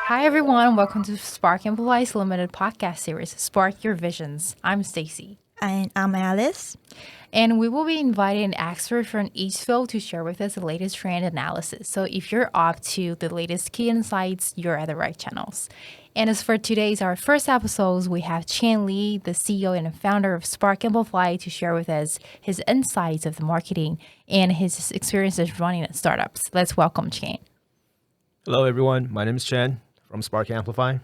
Hi everyone, welcome to SparkAmplify's limited podcast series, Spark Your Visions. I'm Stacy. And I'm Alice. And we will be inviting experts from each field to share with us the latest trend analysis. So if you're up to the latest key insights, you're at the right channels. And as for today's, our first episodes, we have Chien, the CEO and founder of SparkAmplify, to share with us his insights of the marketing and his experiences running at startups. Let's welcome Chien. Hello, everyone. My name is Chien from SparkAmplify.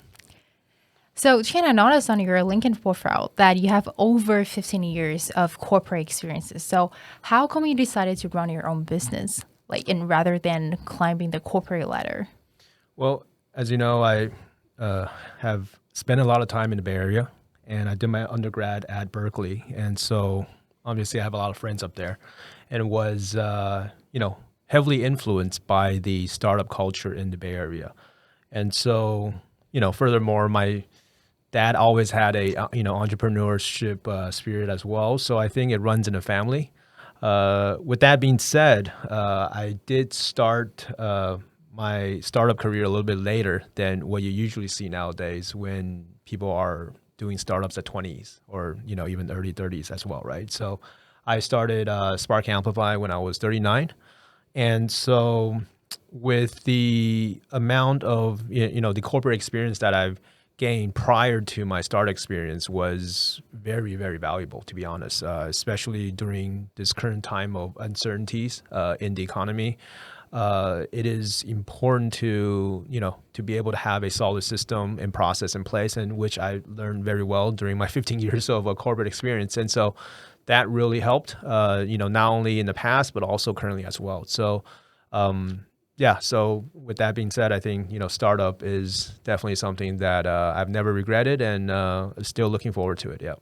So, Chien, I noticed on your LinkedIn profile that you have over 15 years of corporate experiences. So, how come you decided to run your own business, rather than climbing the corporate ladder? Well, as you know, I have spent a lot of time in the Bay Area, and I did my undergrad at Berkeley, and so obviously I have a lot of friends up there, and was heavily influenced by the startup culture in the Bay Area, and so furthermore, my dad always had a entrepreneurship spirit as well. So I think it runs in the family. With that being said, I did start my startup career a little bit later than what you usually see nowadays when people are doing startups at 20s or even early 30s as well, right? So I started SparkAmplify when I was 39, and so with the amount of the corporate experience that I've gained prior to my startup experience was very, very valuable, to be honest, especially during this current time of uncertainties in the economy. It is important to be able to have a solid system and process in place, and which I learned very well during my 15 years of corporate experience. And so that really helped, not only in the past, but also currently as well. So, so with that being said, I think, startup is definitely something that I've never regretted, and still looking forward to it. Yeah.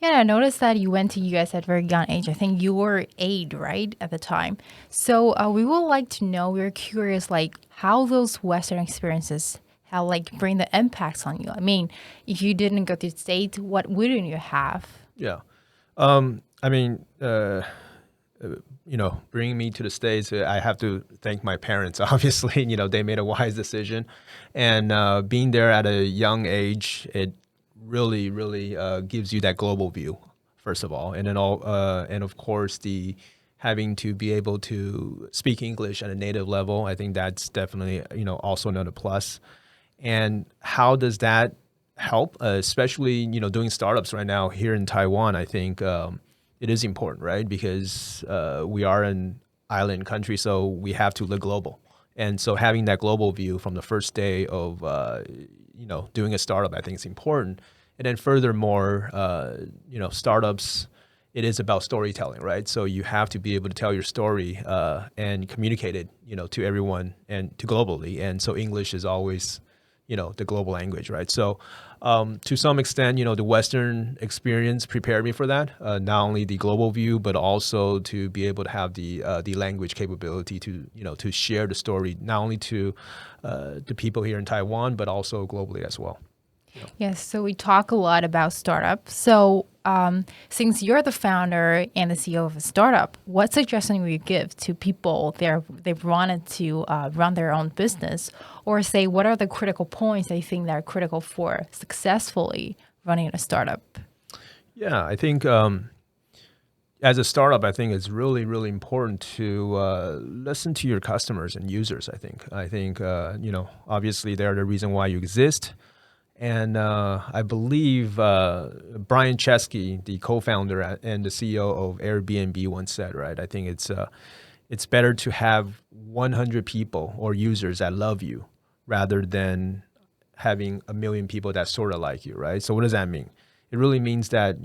Yeah, I noticed that you went to US at a very young age. I think you were 8, right, at the time. So we would like to know, we're curious, how those Western experiences, how bring the impacts on you. I mean, if you didn't go to the States, what wouldn't you have? Yeah. Bringing me to the States, I have to thank my parents. Obviously, they made a wise decision, and being there at a young age, it really, really gives you that global view, first of all, and then and of course the having to be able to speak English at a native level. I think that's definitely also another plus. And how does that help, especially doing startups right now here in Taiwan? I think it is important, right? Because we are an island country, so we have to look global. And so having that global view from the first day of doing a startup, I think is important. And then furthermore, startups, it is about storytelling, right? So you have to be able to tell your story and communicate it, to everyone and to globally. And so English is always the global language, right? So to some extent, the Western experience prepared me for that. Not only the global view, but also to be able to have the language capability to to share the story not only to the people here in Taiwan, but also globally as well. Yes, so we talk a lot about startups. So since you're the founder and the CEO of a startup, what suggestion would you give to people they've wanted to run their own business, or say what are the critical points they think that are critical for successfully running a startup? Yeah, I think as a startup, I think it's really, really important to listen to your customers and users. I think obviously they're the reason why you exist. And I believe Brian Chesky, the co-founder and the CEO of Airbnb, once said, right? I think it's better to have 100 people or users that love you rather than having a million people that sort of like you, right? So what does that mean? It really means that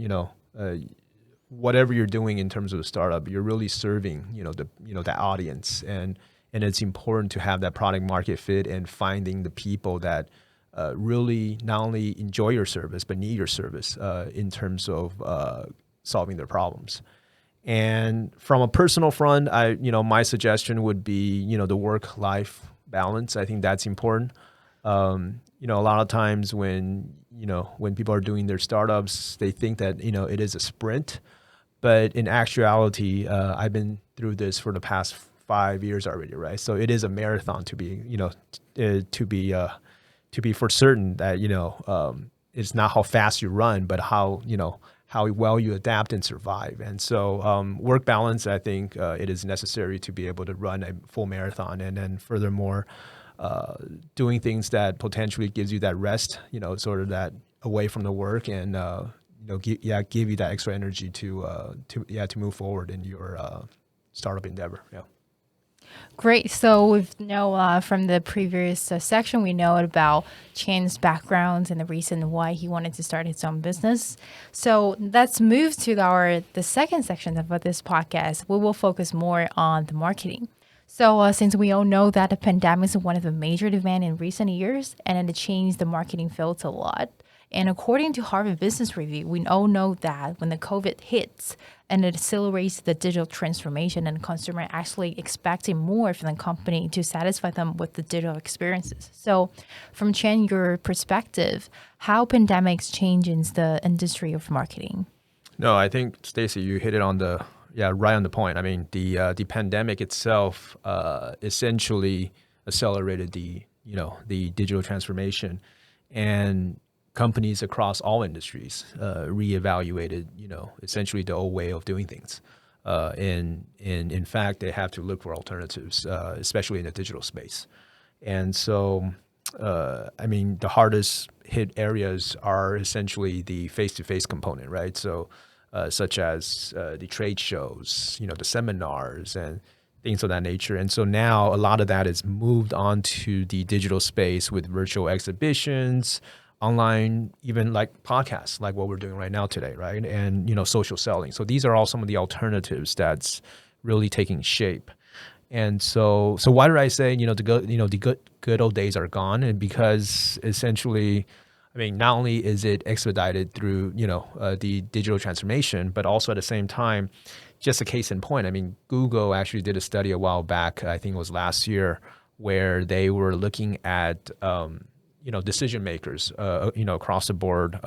whatever you're doing in terms of a startup, you're really serving that audience, and it's important to have that product market fit and finding the people that really not only enjoy your service, but need your service in terms of solving their problems. And from a personal front, my suggestion would be, the work-life balance. I think that's important. A lot of times when people are doing their startups, they think that, it is a sprint, but in actuality, I've been through this for the past 5 years already, right? So it is a marathon to be to be for certain that it's not how fast you run, but how well you adapt and survive. And so work balance, I think it is necessary to be able to run a full marathon, and then furthermore, doing things that potentially gives you that rest, sort of that away from the work, and give you that extra energy to move forward in your startup endeavor. Yeah. Great. So we know from the previous section, we know about Chien's background and the reason why he wanted to start his own business. So let's move to the second section of this podcast. We will focus more on the marketing. So since we all know that the pandemic is one of the major demands in recent years, and it changed the marketing field a lot. And according to Harvard Business Review, we all know that when the COVID hits and it accelerates the digital transformation, and consumer actually expecting more from the company to satisfy them with the digital experiences. So from Chien, your perspective, how pandemics changes the industry of marketing? No, I think, Stacy, you hit it right on the point. I mean, the pandemic itself essentially accelerated the digital transformation, and companies across all industries reevaluated, essentially the old way of doing things. And in fact, they have to look for alternatives, especially in the digital space. And so, the hardest hit areas are essentially the face-to-face component, right? So, such as the trade shows, the seminars and things of that nature. And so now a lot of that is moved onto the digital space with virtual exhibitions, online, even like podcasts, like what we're doing right now today, right? And, social selling. So these are all some of the alternatives that's really taking shape. And so why did I say, the good old days are gone? And because essentially, not only is it expedited through, the digital transformation, but also at the same time, just a case in point, Google actually did a study a while back, I think it was last year, where they were looking at, decision makers, across the board,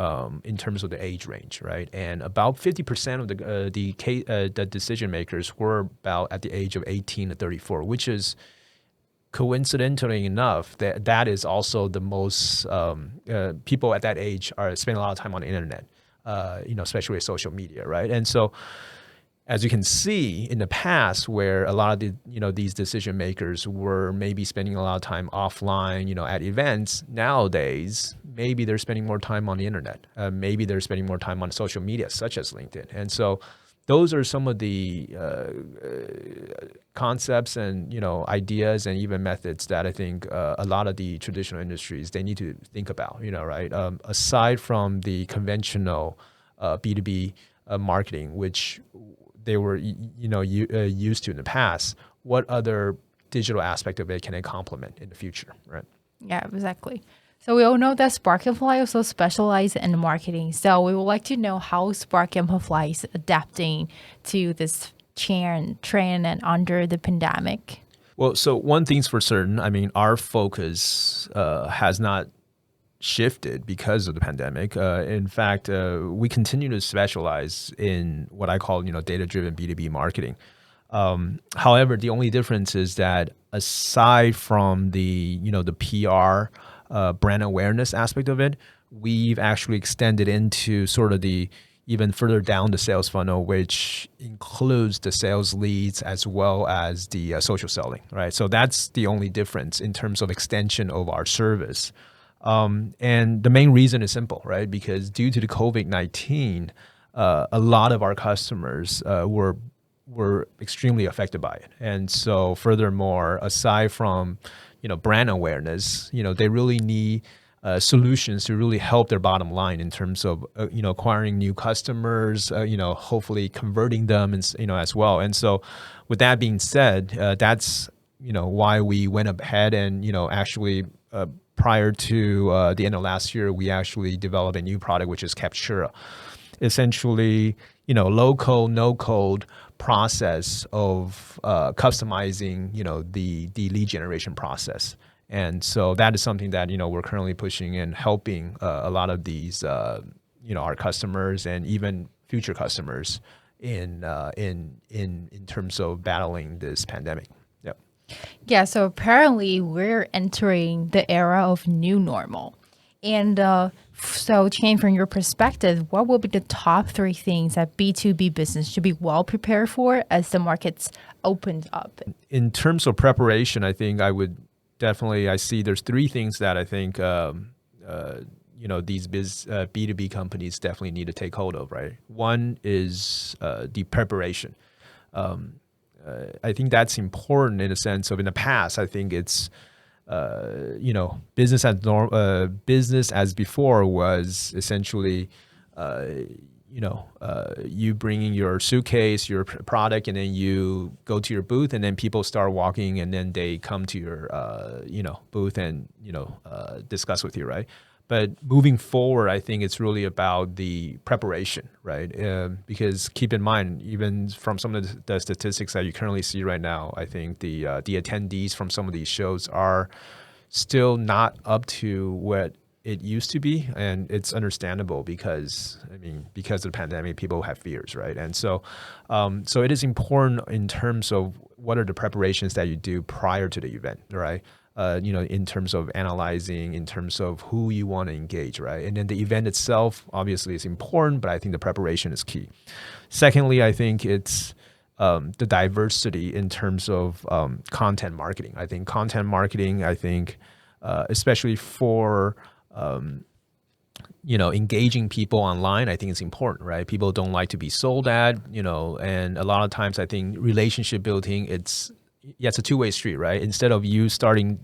in terms of the age range, right? And about 50% of the decision makers were about at the age of 18 to 34, which is coincidentally enough that is also the most people at that age are spending a lot of time on the internet, especially with social media, right? And so, as you can see in the past, where a lot of these decision makers were maybe spending a lot of time offline, at events, nowadays maybe they're spending more time on the internet. Maybe they're spending more time on social media, such as LinkedIn. And so those are some of the concepts and ideas and even methods that I think a lot of the traditional industries, they need to think about. Right? Aside from the conventional B2B marketing, which they were used to in the past, what other digital aspect of it can it complement in the future, right? Yeah, exactly. So we all know that SparkAmplify also specializes in marketing. So we would like to know how SparkAmplify is adapting to this trend and under the pandemic. Well, so one thing's for certain. Our focus has not shifted because of the pandemic. In fact, we continue to specialize in what I call, data-driven B2B marketing. However, the only difference is that aside from the PR, brand awareness aspect of it, we've actually extended into sort of the even further down the sales funnel, which includes the sales leads as well as the social selling, right? So that's the only difference in terms of extension of our service. And the main reason is simple, right? Because due to the COVID-19, a lot of our customers were extremely affected by it. And so furthermore, aside from, brand awareness, they really need solutions to really help their bottom line in terms of, acquiring new customers, hopefully converting them, and, as well. And so with that being said, that's, why we went ahead and, actually, prior to the end of last year, we actually developed a new product, which is Captura. Essentially, low code, no code process of customizing, the lead generation process. And so that is something that, we're currently pushing and helping a lot of these, our customers and even future customers in terms of battling this pandemic. Yep. Yeah, so apparently we're entering the era of new normal. And so, Chang, from your perspective, what will be the top three things that B2B business should be well prepared for as the markets opens up? In terms of preparation, I think I would definitely, I see there's three things that I think, these B2B companies definitely need to take hold of, right? One is the preparation. I think that's important in a sense of in the past, I think it's, business as before was essentially, uh, you bringing your suitcase, your product, and then you go to your booth, and then people start walking, and then they come to your, booth and discuss with you, right? But moving forward, I think it's really about the preparation, right? Because keep in mind, even from some of the statistics that you currently see right now, I think the attendees from some of these shows are still not up to what it used to be, and it's understandable because because of the pandemic, people have fears, right? And so it is important in terms of what are the preparations that you do prior to the event, right? In terms of analyzing, in terms of who you want to engage, right? And then the event itself obviously is important, but I think the preparation is key. Secondly, I think it's the diversity in terms of content marketing. I think content marketing, especially for engaging people online, I think it's important, right? People don't like to be sold at, and a lot of times I think relationship building, it's a two-way street, right? Instead of you starting,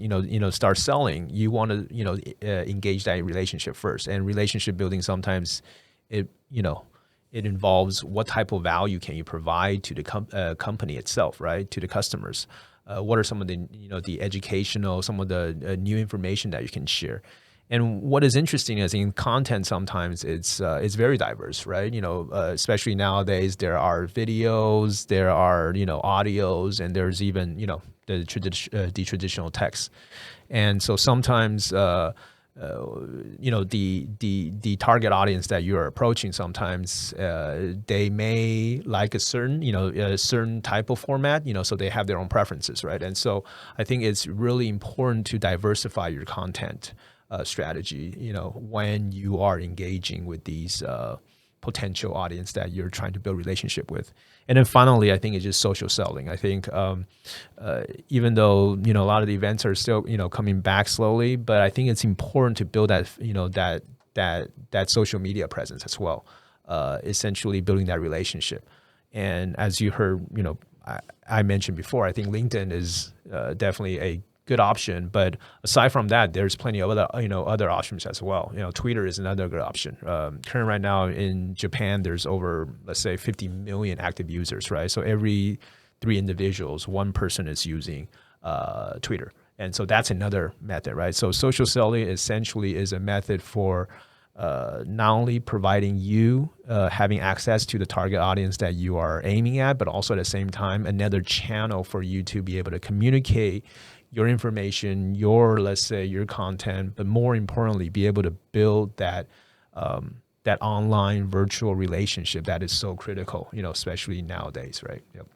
start selling, you want to, engage that relationship first. And relationship building sometimes it, it involves what type of value can you provide to the company itself, right? To the customers. What are some of the, the educational, some of the new information that you can share? And what is interesting is in content, sometimes it's very diverse, right? Especially nowadays, there are videos, there are audios, and there's even the traditional text. And so sometimes the target audience that you're approaching, sometimes they may like a certain type of format, so they have their own preferences, right? And so I think it's really important to diversify your content strategy, when you are engaging with these potential audience that you're trying to build relationship with. And then finally, I think it's just social selling. I think even though a lot of the events are still coming back slowly, but I think it's important to build that that social media presence as well. Essentially building that relationship. And as you heard, I mentioned before, I think LinkedIn is definitely a good option, but aside from that, there's plenty of other options as well. Twitter is another good option. Current right now in Japan, there's over, let's say, 50 million active users, right? So every 3 individuals, one person is using Twitter, and so that's another method, right? So social selling essentially is a method for not only providing you having access to the target audience that you are aiming at, but also at the same time another channel for you to be able to communicate your information, let's say your content, but more importantly, be able to build that that online virtual relationship that is so critical, especially nowadays, right? Yep.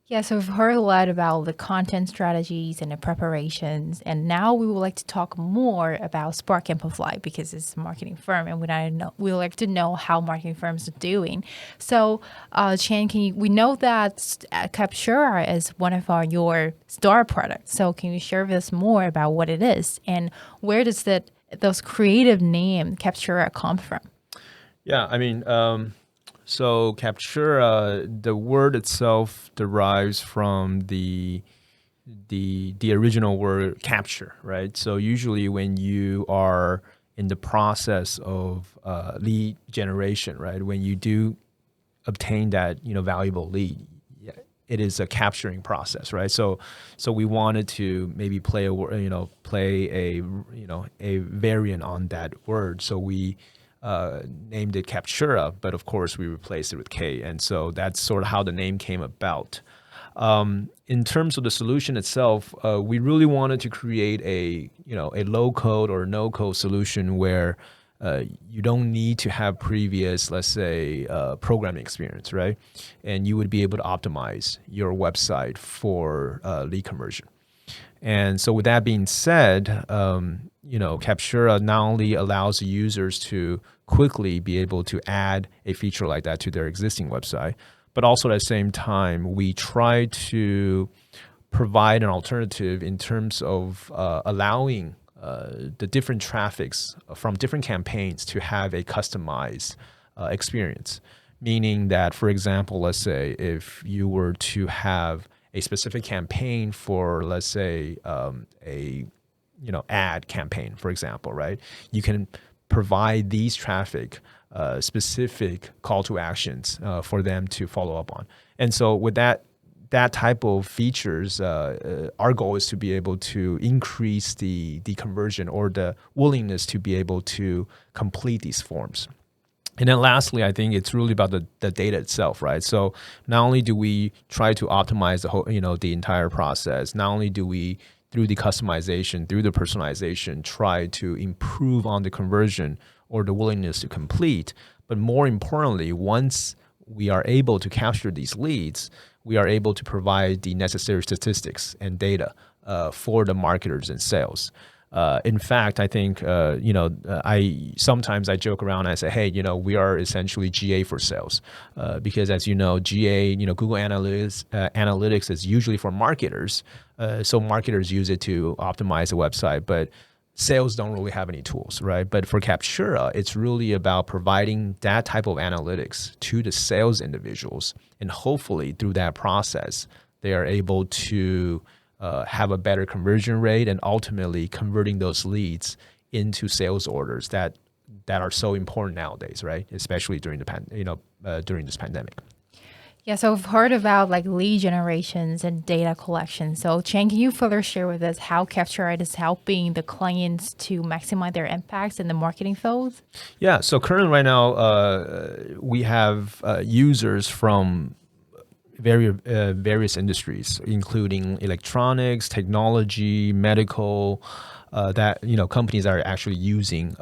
Yeah, so we've heard a lot about the content strategies and the preparations, and now we would like to talk more about SparkAmplify because it's a marketing firm, and we like to know how marketing firms are doing. So, Chan, we know that Captura is one of your star products. So, can you share with us more about what it is and where does those creative name Captura come from? Yeah, so Captura, the word itself derives from the original word capture, right? So usually when you are in the process of lead generation, right, when you do obtain that valuable lead, yeah, it is a capturing process, right? So we wanted to maybe play a variant on that word, so we named it Captura, but of course we replaced it with K, and so that's sort of how the name came about. In terms of the solution itself, we really wanted to create a low code or no code solution where you don't need to have previous, let's say, programming experience, right? And you would be able to optimize your website for lead conversion. And so with that being said, Captura not only allows users to quickly be able to add a feature like that to their existing website, but also at the same time, we try to provide an alternative in terms of allowing the different traffics from different campaigns to have a customized experience. Meaning that, for example, let's say if you were to have a specific campaign for, let's say, a ad campaign, for example, right? You can provide these traffic specific call to actions for them to follow up on. And so with that type of features, our goal is to be able to increase the conversion or the willingness to be able to complete these forms. And then lastly, I think it's really about the data itself, right? So not only do we try to optimize the whole, the entire process, not only do we, through the customization, through the personalization, try to improve on the conversion or the willingness to complete, but more importantly, once we are able to capture these leads, we are able to provide the necessary statistics and data for the marketers and sales. In fact, I think, I sometimes I joke around and I say, hey, we are essentially GA for sales, because as you know, GA, Google Analytics is usually for marketers. So marketers use it to optimize the website, but sales don't really have any tools, right? But for Captura, it's really about providing that type of analytics to the sales individuals. And hopefully through that process, they are able to have a better conversion rate and ultimately converting those leads into sales orders that are so important nowadays, right? Especially during during this pandemic. Yeah, so I've heard about like lead generations and data collection. So Chien, can you further share with us how Capture is helping the clients to maximize their impacts in the marketing field? Yeah, so currently right now, we have users from various industries, including electronics, technology, medical, that companies are actually using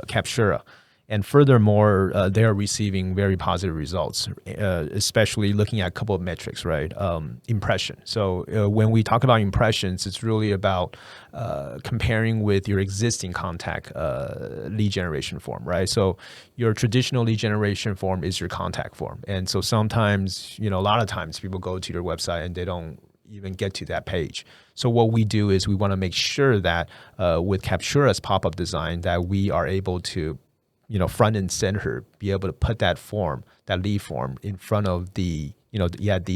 Captura. And furthermore, they are receiving very positive results, especially looking at a couple of metrics, right? Impression. So when we talk about impressions, it's really about comparing with your existing contact lead generation form, right? So your traditional lead generation form is your contact form. And so sometimes, a lot of times people go to your website and they don't even get to that page. So what we do is we want to make sure that with Captura's pop-up design that we are able to front and center, be able to put that lead form in front of these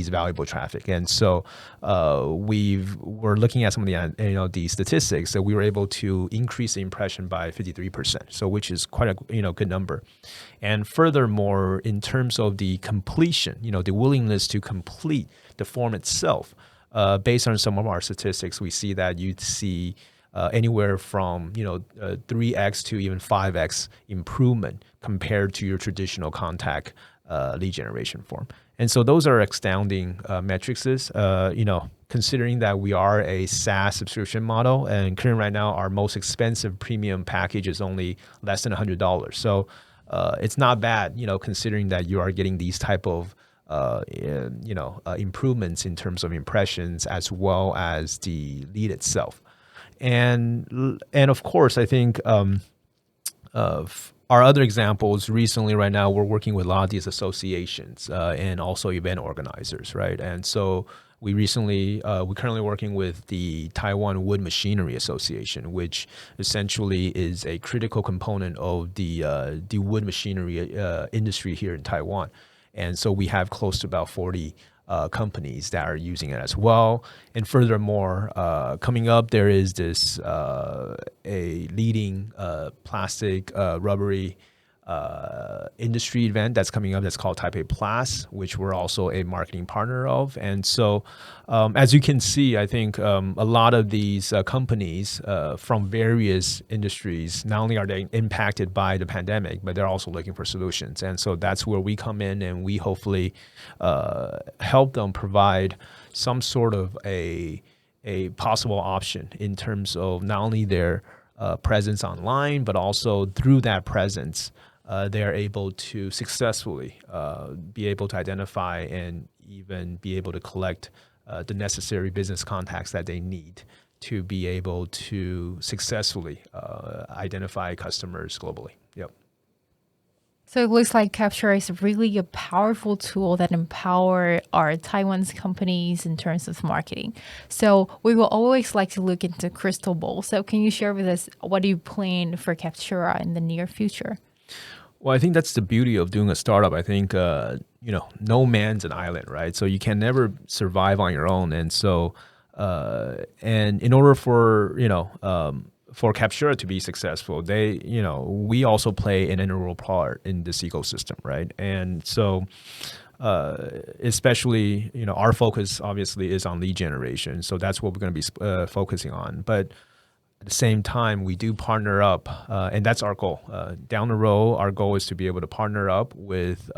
valuable traffic. And so we're looking at some of the statistics that we were able to increase the impression by 53%. So which is quite a good number. And furthermore, in terms of the completion, the willingness to complete the form itself, based on some of our statistics, we see that you'd see anywhere from 3x to even 5x improvement compared to your traditional contact lead generation form. And so those are astounding metrics, considering that we are a SaaS subscription model, and currently right now our most expensive premium package is only less than $100. So it's not bad, considering that you are getting these type of improvements in terms of impressions as well as the lead itself. And of course, I think our other examples recently right now, we're working with a lot of these associations and also event organizers, right? And so we're currently working with the Taiwan Wood Machinery Association, which essentially is a critical component of the wood machinery industry here in Taiwan. And so we have close to about 40 companies that are using it as well. And furthermore, coming up, there is this a leading plastic rubbery industry event that's coming up that's called Taipei Plus, which we're also a marketing partner of. And so as you can see, I think a lot of these companies from various industries, not only are they impacted by the pandemic, but they're also looking for solutions. And so that's where we come in, and we hopefully help them provide some sort of a possible option in terms of not only their presence online, but also through that presence, they are able to successfully be able to identify and even be able to collect the necessary business contacts that they need to be able to successfully identify customers globally. Yep. So it looks like Capture is really a powerful tool that empower our Taiwan's companies in terms of marketing. So we will always like to look into crystal ball. So can you share with us what do you plan for Captura in the near future? Well, I think that's the beauty of doing a startup. I think no man's an island, right? So you can never survive on your own, and so and in order for for Captura to be successful, we also play an integral part in this ecosystem, right? And so especially our focus obviously is on lead generation, so that's what we're going to be focusing on. But at the same time, we do partner up, and that's our goal. Down the road, our goal is to be able to partner up with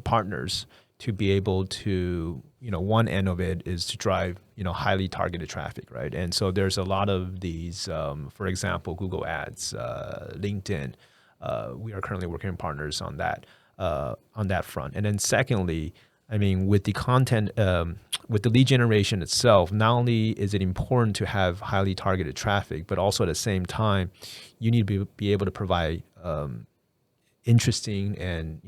partners to be able to, one end of it is to drive, highly targeted traffic, right? And so there's a lot of these, for example, Google Ads, LinkedIn. We are currently working with partners on that front. And then secondly, I mean, with the content, with the lead generation itself, not only is it important to have highly targeted traffic, but also at the same time, you need to be able to provide interesting and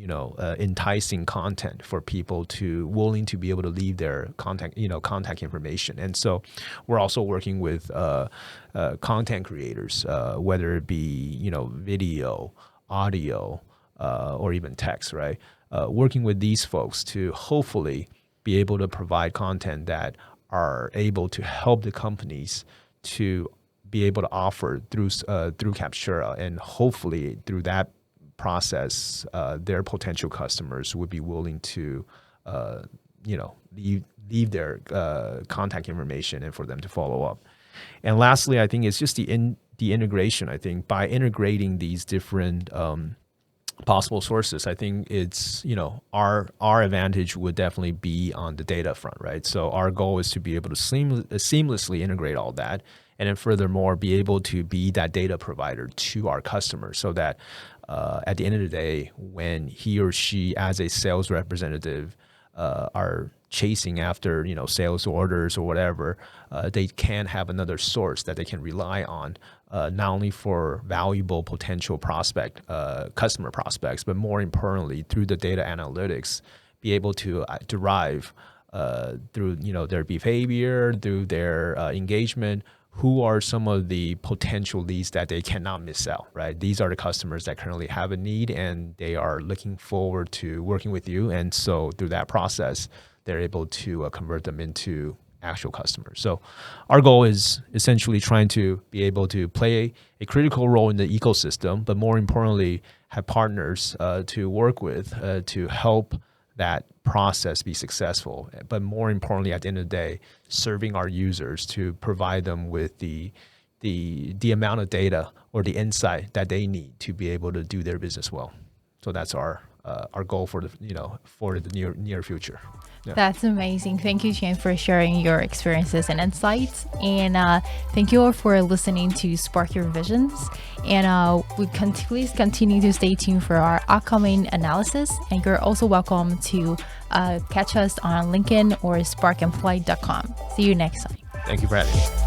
enticing content for people to willing to be able to leave their contact information. And so we're also working with content creators, whether it be video, audio, or even text, right? Working with these folks to hopefully be able to provide content that are able to help the companies to be able to offer through Captura, and hopefully through that process, their potential customers would be willing to, leave their contact information and for them to follow up. And lastly, I think it's just the integration. I think by integrating these different possible sources, I think it's our advantage would definitely be on the data front, right? So our goal is to be able to seamlessly integrate all that, and then furthermore be able to be that data provider to our customers, so that at the end of the day, when he or she as a sales representative are chasing after sales orders or whatever, they can have another source that they can rely on, not only for valuable potential customer prospects, but more importantly through the data analytics, be able to derive through their behavior, through their engagement, who are some of the potential leads that they cannot miss out, right? These are the customers that currently have a need and they are looking forward to working with you. And so through that process, they're able to convert them into actual customers. So our goal is essentially trying to be able to play a critical role in the ecosystem, but more importantly, have partners to work with to help that process be successful. But more importantly, at the end of the day, serving our users to provide them with the amount of data or the insight that they need to be able to do their business well. So that's our goal for the near future. Yeah. That's amazing. Thank you, Chien, for sharing your experiences and insights. And thank you all for listening to Spark Your Visions. And please continue to stay tuned for our upcoming analysis. And you're also welcome to catch us on LinkedIn or SparkAmplify.com. See you next time. Thank you for having me.